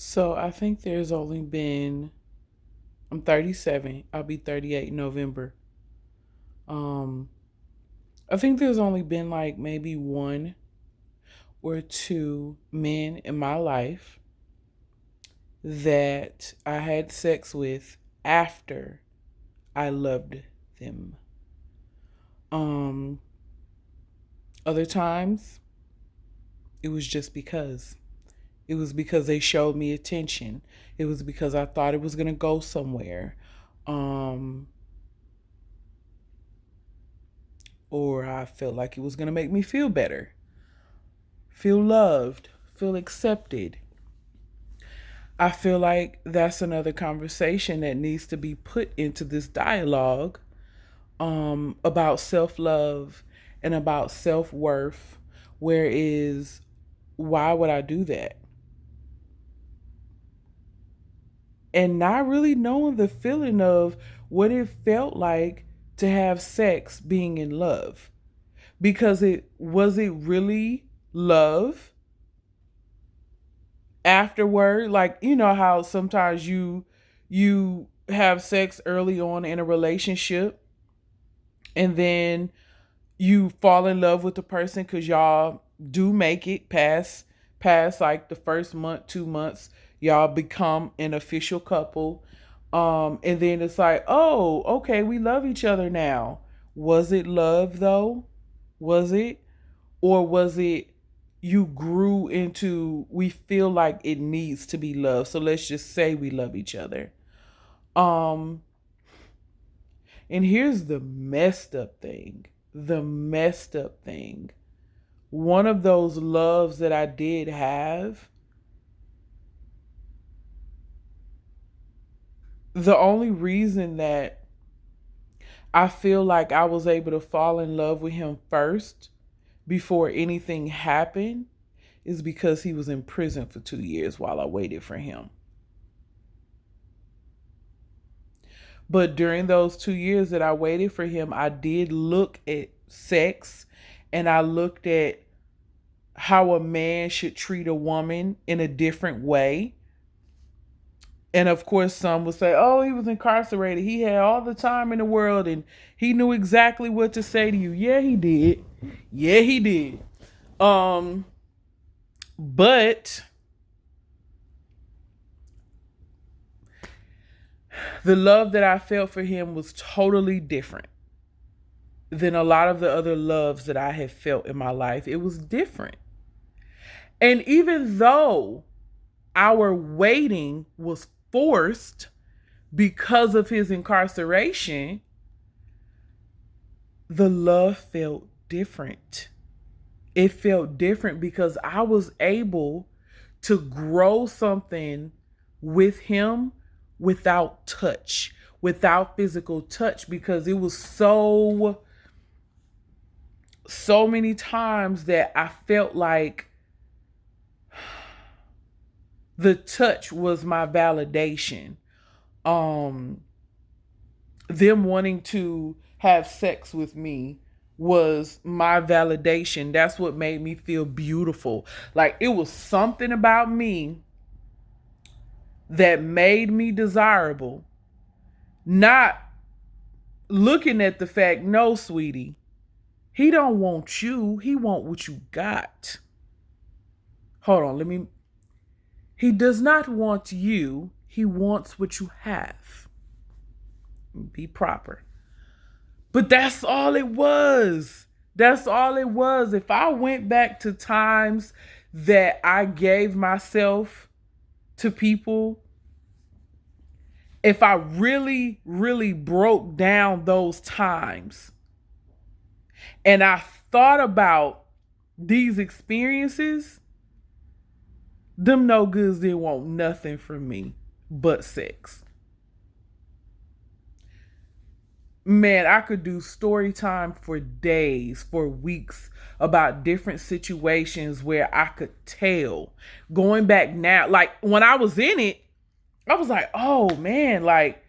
So I think there's only been, I'm 37. I'll be 38 in November. Um I think there's only been like maybe one or two men in my life that I had sex with after I loved them. Um Other times it was just because. It was because they showed me attention. It was because I thought it was going to go somewhere. Um or I felt like it was going to make me feel better, feel loved, feel accepted. I feel like that's another conversation that needs to be put into this dialogue about self love and about self worth. Where is, why would I do that? And not really knowing the feeling of what it felt like to have sex being in love. Because it really love afterward? Like, you know how sometimes you have sex early on in a relationship, and then you fall in love with the person because y'all do make it past like the first month, 2 months, y'all become an official couple. And then it's like, oh, okay, we love each other now. Was it love though? Was it? Or was it you grew into, we feel like it needs to be love, so let's just say we love each other. um and here's the messed up thing. One of those loves that I did have, the only reason that I feel like I was able to fall in love with him first before anything happened is because he was in prison for 2 years while I waited for him. But during those 2 years that I waited for him, I did look at sex, and I looked at how a man should treat a woman in a different way. And of course, some will say, oh, he was incarcerated. He had all the time in the world and he knew exactly what to say to you. Yeah, he did. Yeah, he did. Um, but the love that I felt for him was totally different than a lot of the other loves that I have felt in my life. It was different. And even though our waiting was forced because of his incarceration, the love felt different. It felt different because I was able to grow something with him without touch, without physical touch, because it was so many times that I felt like the touch was my validation. Um them wanting to have sex with me was my validation. That's what made me feel beautiful. Like it was something about me that made me desirable. Not looking at the fact, no, sweetie, he don't want you. He want what you got. Hold on, let me. He does not want you. He wants what you have. Be proper. But that's all it was. That's all it was. If I went back to times that I gave myself to people, if I really, really broke down those times and I thought about these experiences, them no goods didn't want nothing from me but sex. Man, I could do story time for days, for weeks about different situations where I could tell. Going back now, like when I was in it, I was like, oh man, like,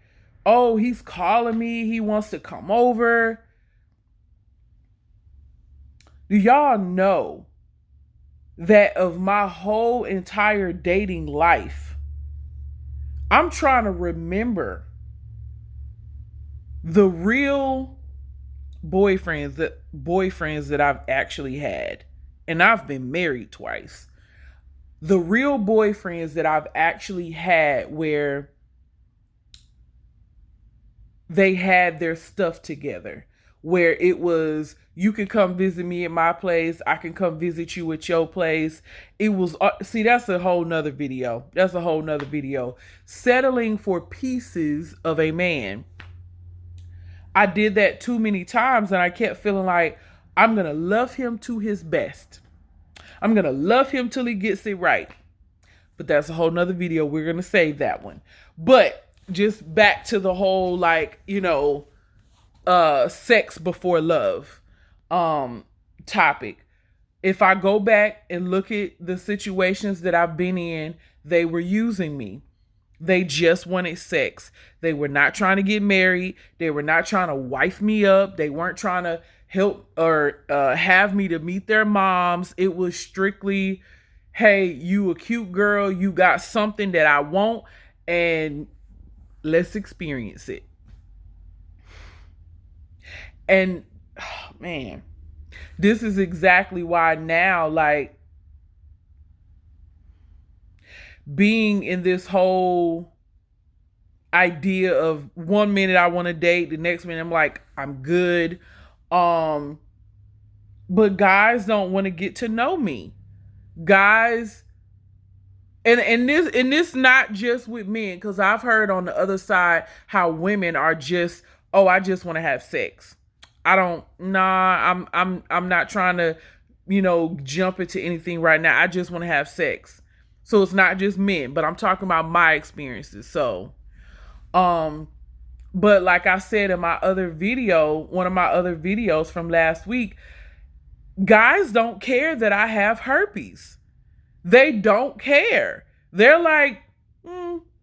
oh, he's calling me. He wants to come over. Do y'all know that of my whole entire dating life? I'm trying to remember the real boyfriends that I've actually had. And I've been married twice. The real boyfriends that I've actually had where they had their stuff together, where it was, you can come visit me at my place, I can come visit you at your place. It was, see, that's a whole nother video. Settling for pieces of a man. I did that too many times, and I kept feeling like I'm going to love him to his best. I'm going to love him till he gets it right. But that's a whole nother video. We're going to save that one. But just back to the whole, like, sex before love topic. If I go back and look at the situations that I've been in, they were using me. They just wanted sex. They were not trying to get married. They were not trying to wife me up. They weren't trying to help or have me to meet their moms. It was strictly, hey, you a cute girl. You got something that I want, and let's experience it. And oh, man, this is exactly why now, like, being in this whole idea of 1 minute I want to date, the next minute I'm like, I'm good. But guys don't want to get to know me. Guys, and this not just with men, because I've heard on the other side how women are just, oh, I just want to have sex. I'm not trying to, jump into anything right now. I just want to have sex. So it's not just men, but I'm talking about my experiences. So, but like I said in my other video, one of my other videos from last week, guys don't care that I have herpes. They don't care. They're like,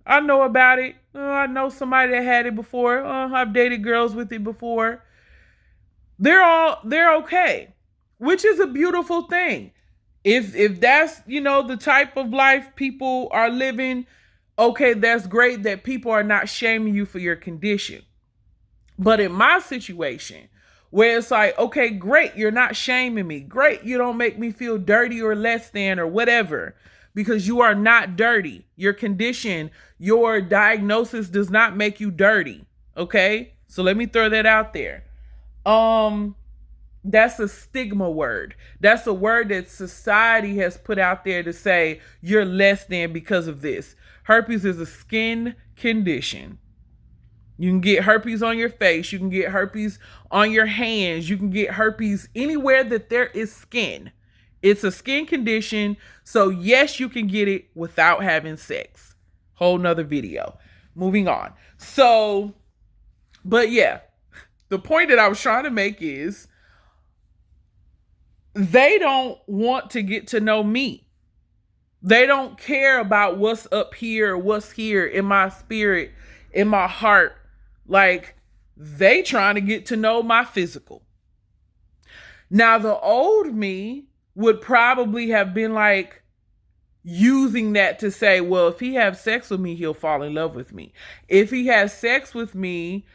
I know about it. I know somebody that had it before. I've dated girls with it before. They're okay, which is a beautiful thing. If that's, the type of life people are living, okay, that's great that people are not shaming you for your condition. But in my situation, where it's like, okay, great, you're not shaming me. Great, you don't make me feel dirty or less than or whatever, because you are not dirty. Your condition, your diagnosis does not make you dirty. Okay? So let me throw that out there. That's a stigma word. That's a word that society has put out there to say you're less than because of this. Herpes is a skin condition. You can get herpes on your face. You can get herpes on your hands. You can get herpes anywhere that there is skin. It's a skin condition. So yes, you can get it without having sex. Whole nother video. Moving on. So, but yeah, the point that I was trying to make is they don't want to get to know me. They don't care about what's up here, what's here in my spirit, in my heart. Like, they trying to get to know my physical. Now, the old me would probably have been like using that to say, well, if he has sex with me, he'll fall in love with me. If he has sex with me,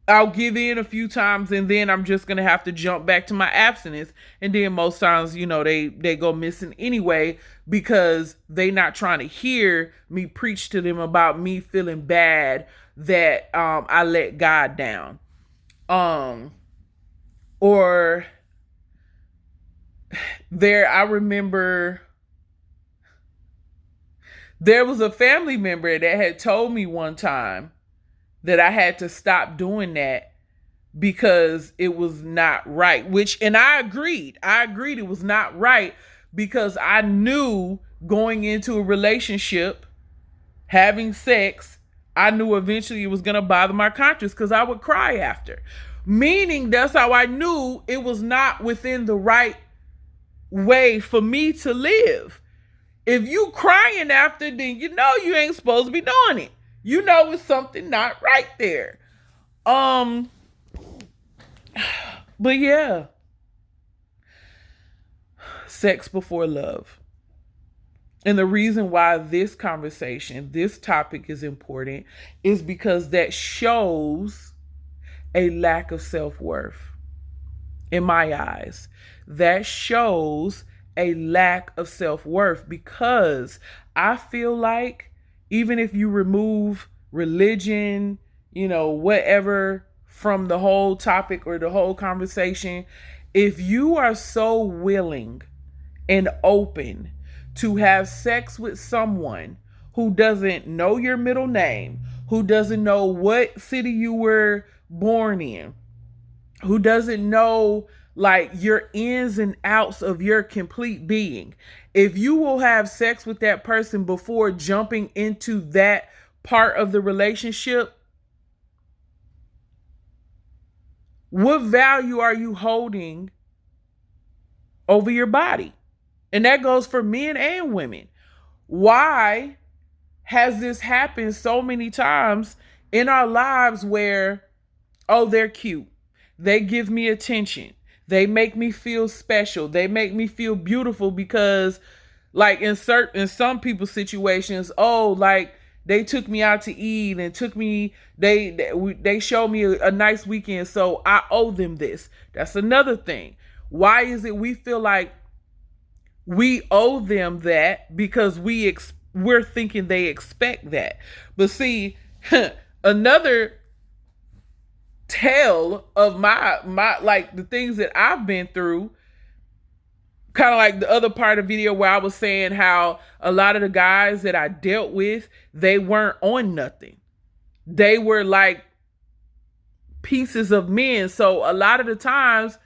I'll give in a few times, and then I'm just going to have to jump back to my abstinence. And then most times, they go missing anyway, because they not trying to hear me preach to them about me feeling bad that I let God down. Or I remember there was a family member that had told me one time that I had to stop doing that because it was not right, and I agreed it was not right, because I knew going into a relationship, having sex, I knew eventually it was going to bother my conscience because I would cry after. Meaning that's how I knew it was not within the right way for me to live. If you crying after, then you ain't supposed to be doing it. It's something not right there. But yeah. Sex before love. And the reason why this conversation, this topic is important is because that shows a lack of self-worth in my eyes. That shows a lack of self-worth because I feel like even if you remove religion, whatever from the whole topic or the whole conversation, if you are so willing and open to have sex with someone who doesn't know your middle name, who doesn't know what city you were born in, who doesn't know like your ins and outs of your complete being, if you will have sex with that person before jumping into that part of the relationship, what value are you holding over your body? And that goes for men and women. Why has this happened so many times in our lives where, oh, they're cute, they give me attention, they make me feel special, they make me feel beautiful because, like in some people's situations, oh, like they took me out to eat and they showed me a nice weekend, so I owe them this. That's another thing. Why is it we feel like we owe them that because we're thinking they expect that? But see, another tale of my like the things that I've been through, kind of like the other part of the video where I was saying how a lot of the guys that I dealt with, they weren't on nothing. They were like pieces of men. So a lot of the times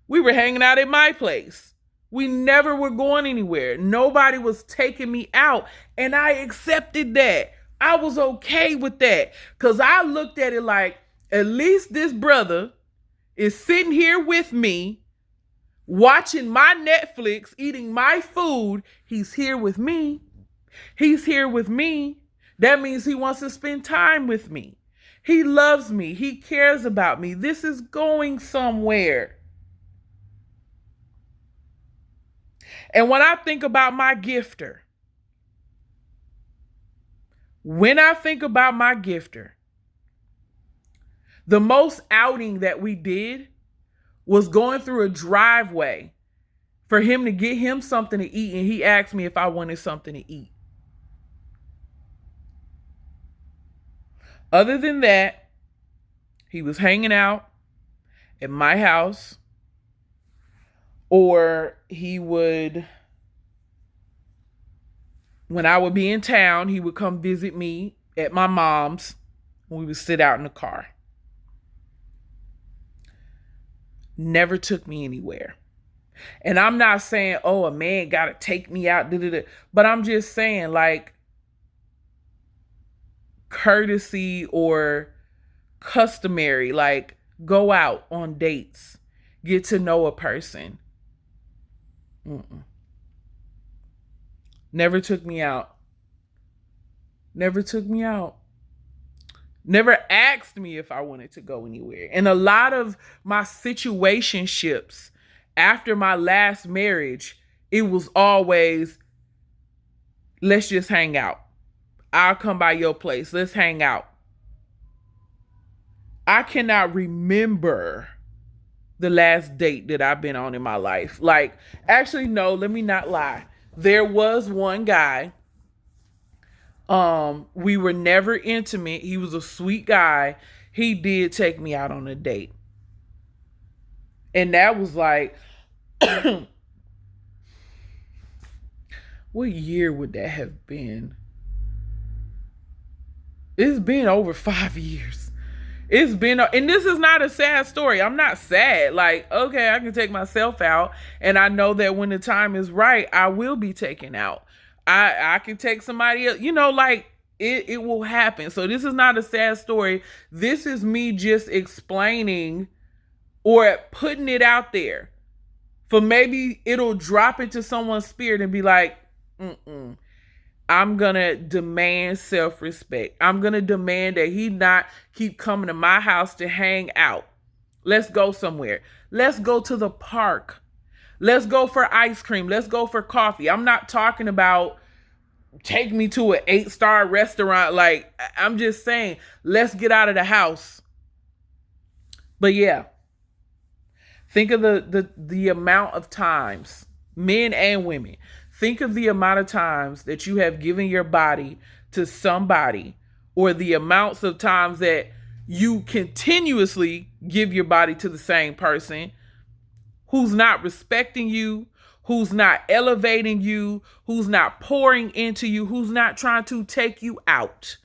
we were hanging out at my place. We never were going anywhere. Nobody was taking me out. And I accepted that. I was okay with that. Because I looked at it like, at least this brother is sitting here with me, watching my Netflix, eating my food. He's here with me. He's here with me. That means he wants to spend time with me. He loves me. He cares about me. This is going somewhere. And when I think about my gifter, the most outing that we did was going through a driveway for him to get him something to eat, and he asked me if I wanted something to eat. Other than that, he was hanging out at my house, or he would, when I would be in town, he would come visit me at my mom's. We would sit out in the car. Never took me anywhere. And I'm not saying, oh, a man got to take me out, but I'm just saying, like, courtesy or customary, like, go out on dates, get to know a person. Never took me out. Never took me out. Never asked me if I wanted to go anywhere. And a lot of my situationships after my last marriage, it was always, let's just hang out. I'll come by your place. Let's hang out. I cannot remember the last date that I've been on in my life. Like, actually, no, let me not lie. There was one guy. We were never intimate. He was a sweet guy. He did take me out on a date. And that was like, what year would that have been? It's been over 5 years. It's been, and this is not a sad story. I'm not sad. Like, okay, I can take myself out, and I know that when the time is right, I will be taken out. I can take somebody else, like it will happen. So this is not a sad story. This is me just explaining or putting it out there for maybe it'll drop into someone's spirit and be like, I'm going to demand self-respect. I'm going to demand that he not keep coming to my house to hang out. Let's go somewhere. Let's go to the park. Let's go for ice cream. Let's go for coffee. I'm not talking about take me to an 8-star restaurant. Like, I'm just saying, let's get out of the house. But yeah, think of the amount of times, men and women, think of the amount of times that you have given your body to somebody, or the amounts of times that you continuously give your body to the same person who's not respecting you, who's not elevating you, who's not pouring into you, who's not trying to take you out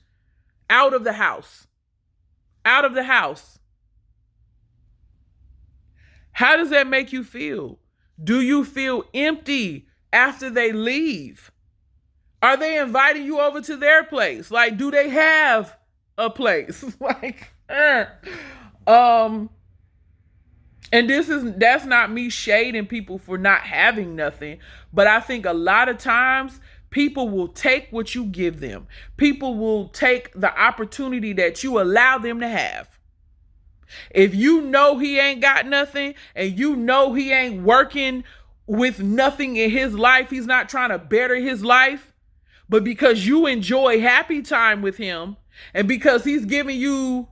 of the house, out of the house. How does that make you feel? Do you feel empty after they leave? Are they inviting you over to their place? Like, do they have a place? Like, and that's not me shading people for not having nothing, but I think a lot of times people will take what you give them. People will take the opportunity that you allow them to have. If you know he ain't got nothing, and you know he ain't working with nothing in his life, he's not trying to better his life, but because you enjoy happy time with him, and because he's giving you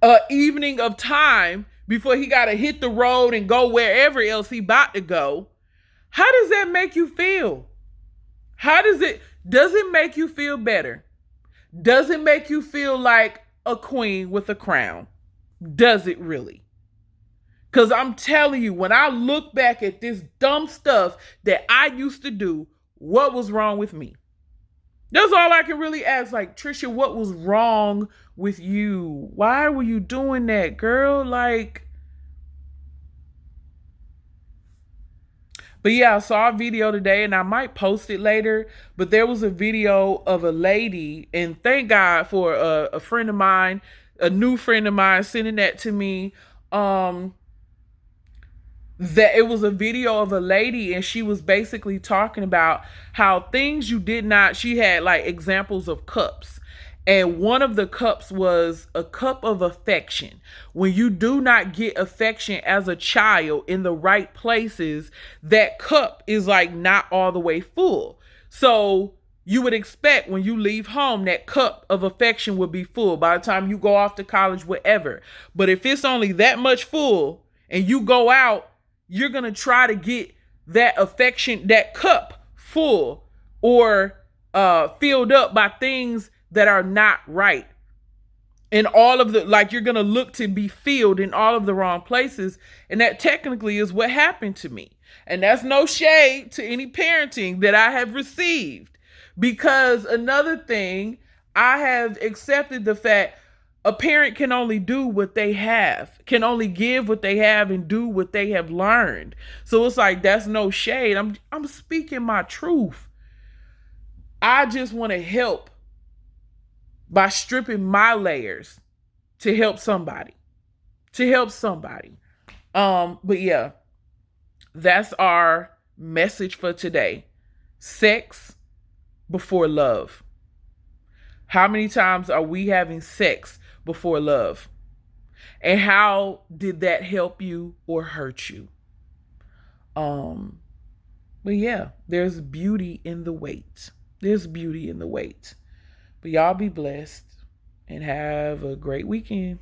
an evening of time before he got to hit the road and go wherever else he about to go, how does that make you feel? Does it make you feel better? Does it make you feel like a queen with a crown? Does it really? Because I'm telling you, when I look back at this dumb stuff that I used to do, what was wrong with me? That's all I can really ask. Like, Trisha, what was wrong with you? Why were you doing that, girl? Like, but yeah, I saw a video today, and I might post it later, but there was a video of a lady, and thank God for a friend of mine, a new friend of mine, sending that to me. That it was a video of a lady, and she was basically talking about how things you did not, she had like examples of cups, and one of the cups was a cup of affection. When you do not get affection as a child in the right places, that cup is like not all the way full. So you would expect when you leave home, that cup of affection would be full by the time you go off to college, whatever. But if it's only that much full and you go out, you're going to try to get that affection, that cup full, or filled up by things that are not right. And all of the, like, you're going to look to be filled in all of the wrong places. And that technically is what happened to me. And that's no shade to any parenting that I have received. Because another thing, I have accepted the fact a parent can only do what they have, can only give what they have and do what they have learned. So it's like, that's no shade. I'm speaking my truth. I just want to help by stripping my layers to help somebody. But yeah, that's our message for today. Sex before love. How many times are we having sex before love? And how did that help you or hurt you? But yeah, there's beauty in the wait. But y'all be blessed and have a great weekend.